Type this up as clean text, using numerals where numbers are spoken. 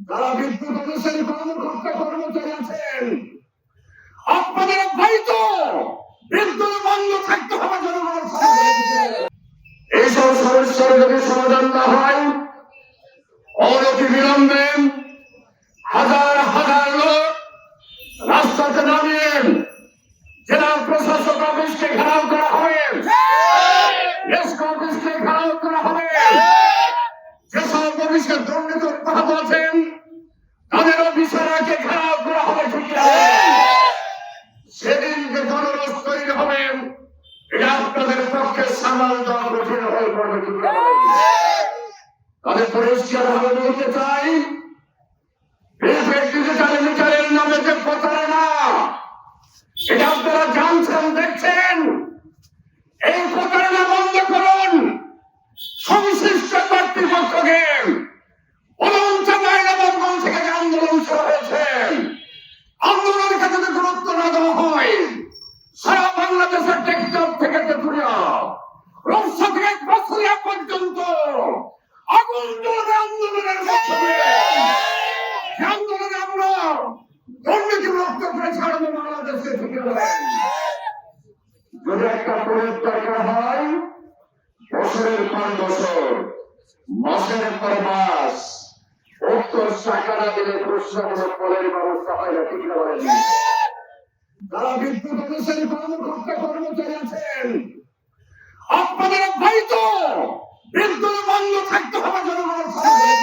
যারা বিদ্যুৎ অফিসের কর্মকর্তা কর্মচারী আছেন, আপনাদের অব্যাহত বিদ্যুৎ বন্ধ থাকতে হবে জনগণের সামনে। এইসব সমস্যার যদি সমাধান না হয়, অনতি বিলম্বে হাজার হাজার লোক রাস্তাতে নামিয়ে জেলা প্রশাসক অফিসকে ঘেরাও করা হবে, এসপি অফিসকে ঘেরাও করা হবে। যেসব অফিসে দুর্নীতি অব্যাহত আছেন তাদের অফিসারকে ঘেরাও করা হবে। সেদিনকে জনরোষ তৈরি হবে, এটা আপনাদের পক্ষে সামাল দেওয়া কঠিন হয়ে পড়বে। তাদের পরিষ্কার ভাবে বলতে চাই, ডিজিটাল মিটারের নামে যে প্রতারণা, এটা আপনারা জানছেন, দেখছেন। এই প্রতারণা বন্ধ করুন। সংশ্লিষ্ট কর্তৃপক্ষকে অনন্ত মহিলাবন্ধন থেকে যে আন্দোলন শুরু হয়েছে, আন্দোলনের কাছে যদি গুরুত্ব না দেওয়া হয়, সারা বাংলাদেশের টেকটপ থেকে তেতুরিয়া, রংসা থেকে বছরিয়া পর্যন্ত আগুন জ্বলবে আন্দোলনের মাধ্যমে। আন্দোলনে আমরা দুর্নীতি মুক্ত করে ছাড়বো বাংলাদেশকে। যদি একটা প্রয়োগ দরকার হয়, বছরের পর বছর, মাসের পর মাস, উত্তর টাকা না দিলে প্রশ্নমূলক ফলের ব্যবস্থা হয় না। ঠিক না বলেন? যারা বিদ্যুৎ অফিসের কর্মকর্তা কর্মচারী আছেন, আপনাদের অব্যাহত বিদ্যুৎ বন্ধ থাকতে হবে জনগণের সামনে।